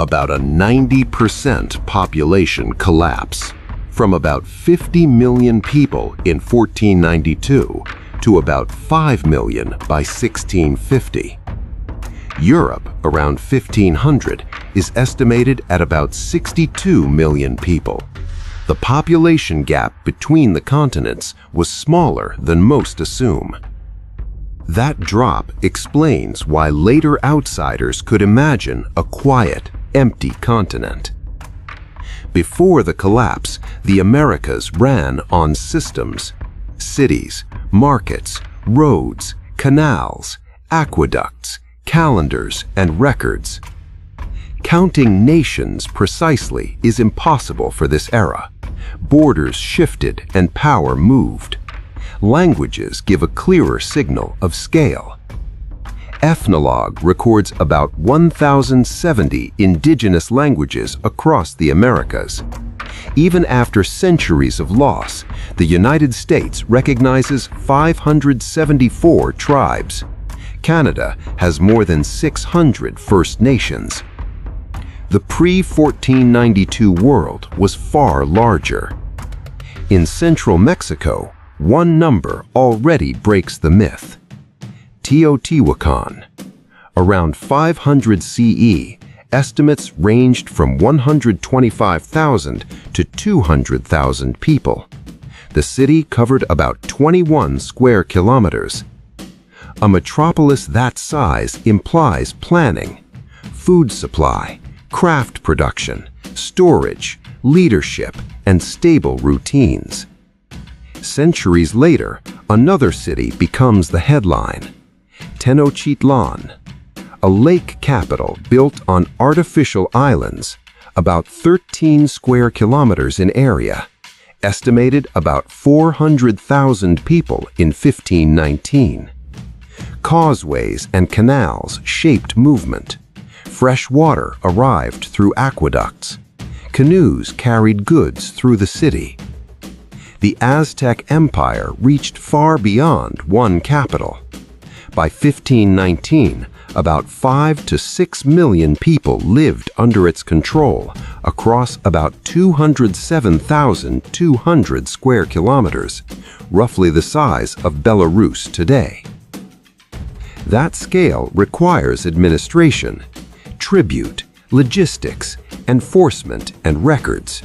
about a 90% population collapse, from about 50 million people in 1492 to about 5 million by 1650. Europe, around 1500, is estimated at about 62 million people. The population gap between the continents was smaller than most assume. That drop explains why later outsiders could imagine a quiet, empty continent. Before the collapse, the Americas ran on systems: cities, markets, roads, canals, aqueducts, calendars, and records. Counting nations precisely is impossible for this era. Borders shifted and power moved. Languages give a clearer signal of scale. Ethnologue records about 1,070 indigenous languages across the Americas. Even after centuries of loss, the United States recognizes 574 tribes. Canada has more than 600 First Nations. The pre-1492 world was far larger. In central Mexico, one number already breaks the myth: Teotihuacan. Around 500 CE, estimates ranged from 125,000 to 200,000 people. The city covered about 21 square kilometers. A metropolis that size implies planning, food supply, craft production, storage, leadership, and stable routines. Centuries later, another city becomes the headline: Tenochtitlan, a lake capital built on artificial islands, about 13 square kilometers in area, estimated about 400,000 people in 1519. Causeways and canals shaped movement. Fresh water arrived through aqueducts. Canoes carried goods through the city. The Aztec Empire reached far beyond one capital. By 1519, about 5 to 6 million people lived under its control across about 207,200 square kilometers, roughly the size of Belarus today. That scale requires administration, tribute, logistics, enforcement, and records.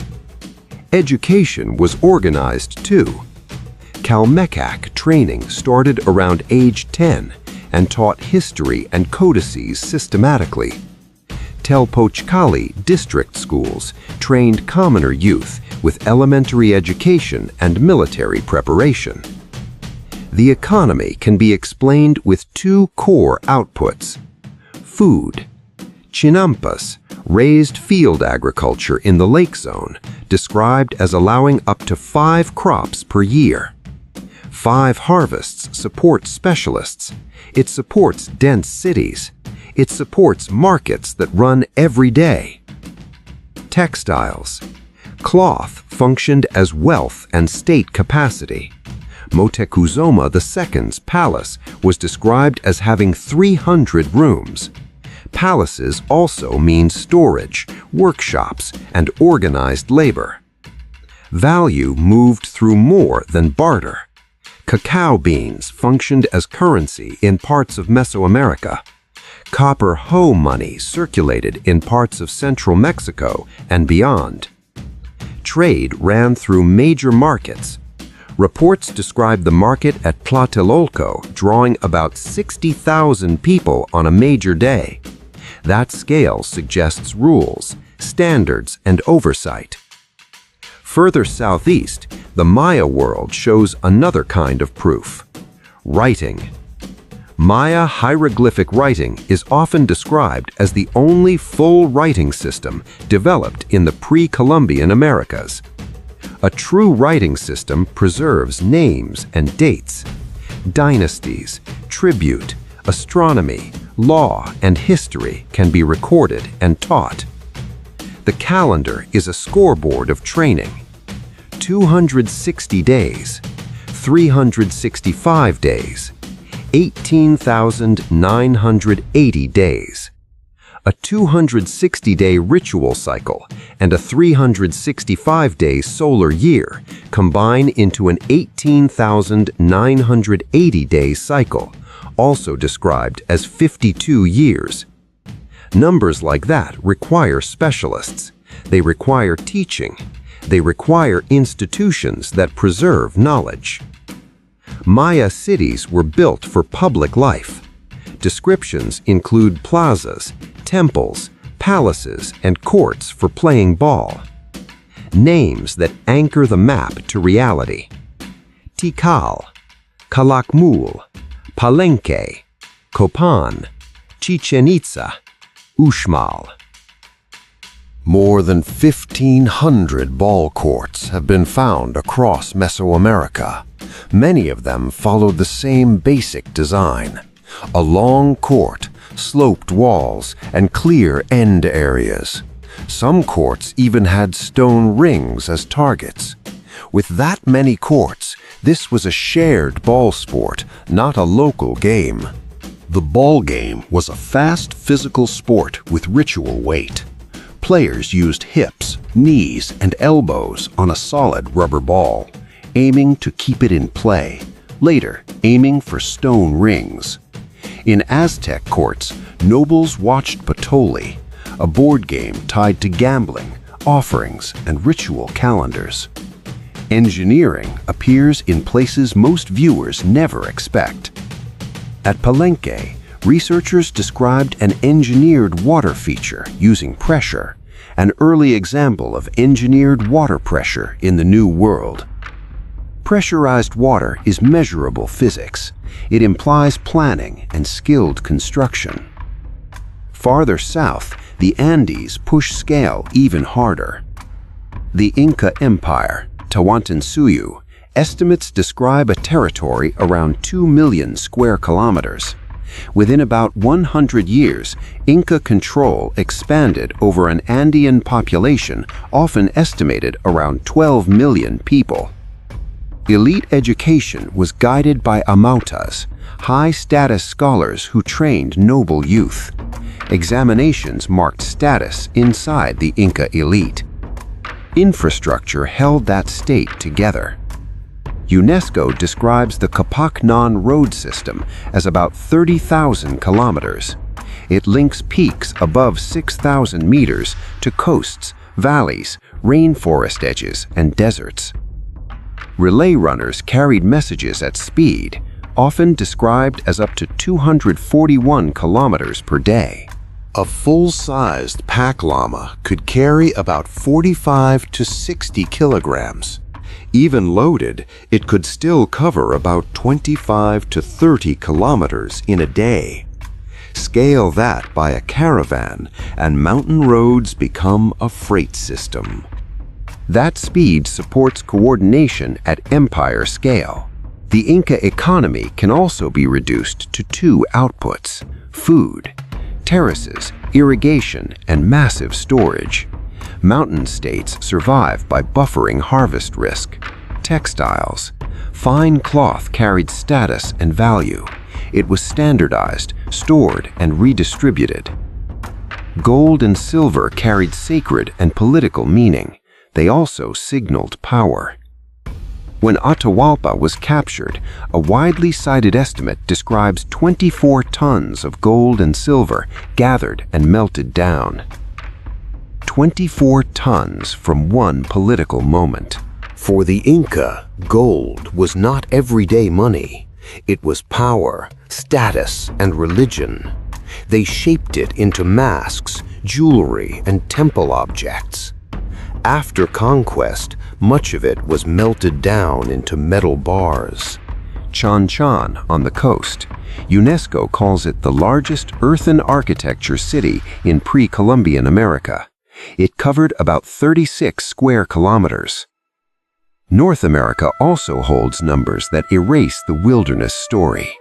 Education was organized too. Calmecac training started around age 10 and taught history and codices systematically. Telpochcali district schools trained commoner youth with elementary education and military preparation. The economy can be explained with two core outputs: food. Chinampas, raised field agriculture in the lake zone, described as allowing up to 5 crops per year. 5 harvests support specialists. It supports dense cities. It supports markets that run every day. Textiles. Cloth functioned as wealth and state capacity. Moctezuma II's palace was described as having 300 rooms. Palaces also mean storage, workshops, and organized labor. Value moved through more than barter. Cacao beans functioned as currency in parts of Mesoamerica. Copper hoe money circulated in parts of central Mexico and beyond. Trade ran through major markets. Reports describe the market at Tlatelolco drawing about 60,000 people on a major day. That scale suggests rules, standards, and oversight. Further southeast, the Maya world shows another kind of proof: writing. Maya hieroglyphic writing is often described as the only full writing system developed in the pre-Columbian Americas. A true writing system preserves names and dates. Dynasties, tribute, astronomy, law, and history can be recorded and taught. The calendar is a scoreboard of training. 260 days, 365 days, 18,980 days. A 260-day ritual cycle and a 365-day solar year combine into an 18,980-day cycle, also described as 52 years. Numbers like that require specialists. They require teaching. They require institutions that preserve knowledge. Maya cities were built for public life. Descriptions include plazas, temples, palaces, and courts for playing ball. Names that anchor the map to reality: Tikal, Calakmul, Palenque, Copan, Chichen Itza, Uxmal. More than 1,500 ball courts have been found across Mesoamerica. Many of them followed the same basic design: a long court, sloped walls, and clear end areas. Some courts even had stone rings as targets. With that many courts, this was a shared ball sport, not a local game. The ball game was a fast physical sport with ritual weight. Players used hips, knees, and elbows on a solid rubber ball, aiming to keep it in play, later aiming for stone rings. In Aztec courts, nobles watched Patoli, a board game tied to gambling, offerings, and ritual calendars. Engineering appears in places most viewers never expect. At Palenque, researchers described an engineered water feature using pressure, an early example of engineered water pressure in the New World. Pressurized water is measurable physics. It implies planning and skilled construction. Farther south, the Andes push scale even harder. The Inca Empire, Tawantinsuyu, estimates describe a territory around 2 million square kilometers. Within about 100 years, Inca control expanded over an Andean population often estimated around 12 million people. Elite education was guided by amautas, high-status scholars who trained noble youth. Examinations marked status inside the Inca elite. Infrastructure held that state together. UNESCO describes the Capacnan road system as about 30,000 kilometers. It links peaks above 6,000 meters to coasts, valleys, rainforest edges, and deserts. Relay runners carried messages at speed, often described as up to 241 kilometers per day. A full-sized pack llama could carry about 45 to 60 kilograms. Even loaded, it could still cover about 25 to 30 kilometers in a day. Scale that by a caravan, and mountain roads become a freight system. That speed supports coordination at empire scale. The Inca economy can also be reduced to two outputs: food, terraces, irrigation, and massive storage. Mountain states survive by buffering harvest risk. Textiles. Fine cloth carried status and value. It was standardized, stored, and redistributed. Gold and silver carried sacred and political meaning. They also signaled power. When Atahualpa was captured, a widely cited estimate describes 24 tons of gold and silver gathered and melted down. 24 tons from one political moment. For the Inca, gold was not everyday money. It was power, status, and religion. They shaped it into masks, jewelry, and temple objects. After conquest, much of it was melted down into metal bars. Chan Chan on the coast. UNESCO calls it the largest earthen architecture city in pre-Columbian America. It covered about 36 square kilometers. North America also holds numbers that erase the wilderness story.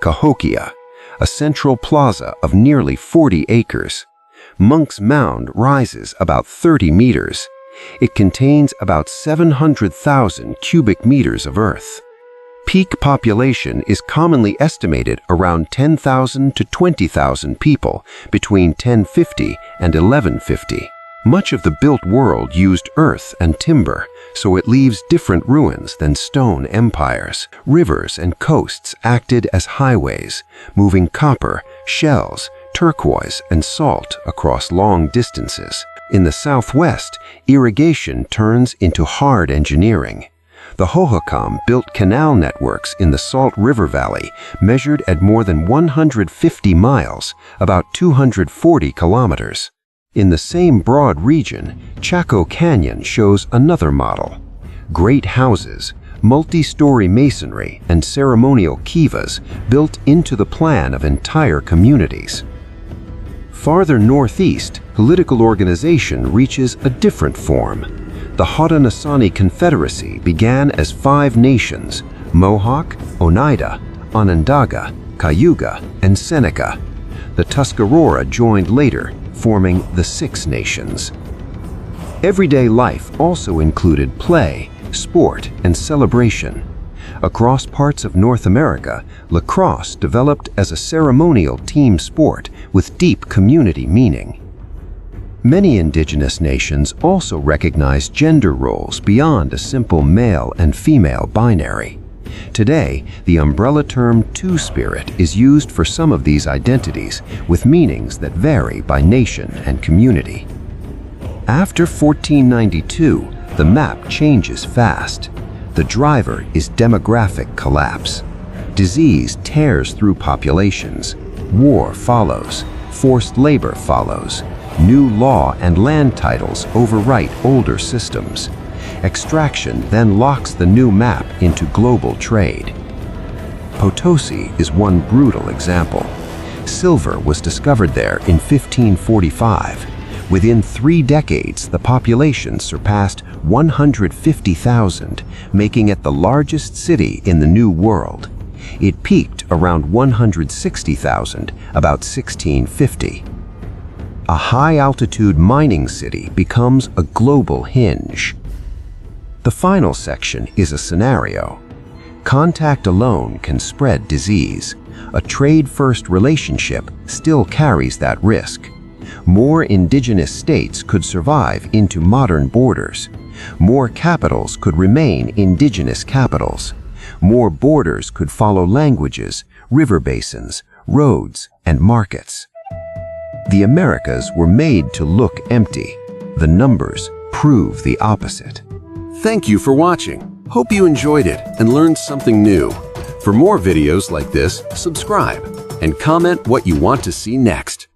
Cahokia, a central plaza of nearly 40 acres. Monk's Mound rises about 30 meters. It contains about 700,000 cubic meters of earth. Peak population is commonly estimated around 10,000 to 20,000 people between 1050 and 1150. Much of the built world used earth and timber, so it leaves different ruins than stone empires. Rivers and coasts acted as highways, moving copper, shells, turquoise, and salt across long distances. In the southwest, irrigation turns into hard engineering. The Hohokam built canal networks in the Salt River Valley, measured at more than 150 miles, about 240 kilometers. In the same broad region, Chaco Canyon shows another model. Great houses, multi-story masonry, and ceremonial kivas built into the plan of entire communities. Farther northeast, political organization reaches a different form. The Haudenosaunee Confederacy began as 5 nations: Mohawk, Oneida, Onondaga, Cayuga, and Seneca. The Tuscarora joined later, forming the 6 nations. Everyday life also included play, sport, and celebration. Across parts of North America, lacrosse developed as a ceremonial team sport with deep community meaning. Many indigenous nations also recognize gender roles beyond a simple male and female binary. Today, the umbrella term Two-Spirit is used for some of these identities, with meanings that vary by nation and community. After 1492, the map changes fast. The driver is demographic collapse. Disease tears through populations. War follows. Forced labor follows. New law and land titles overwrite older systems. Extraction then locks the new map into global trade. Potosi is one brutal example. Silver was discovered there in 1545. Within 3 decades, the population surpassed 150,000, making it the largest city in the New World. It peaked around 160,000, about 1650. A high-altitude mining city becomes a global hinge. The final section is a scenario. Contact alone can spread disease. A trade-first relationship still carries that risk. More indigenous states could survive into modern borders. More capitals could remain indigenous capitals. More borders could follow languages, river basins, roads, and markets. The Americas were made to look empty. The numbers prove the opposite. Thank you for watching. Hope you enjoyed it and learned something new. For more videos like this, subscribe and comment what you want to see next.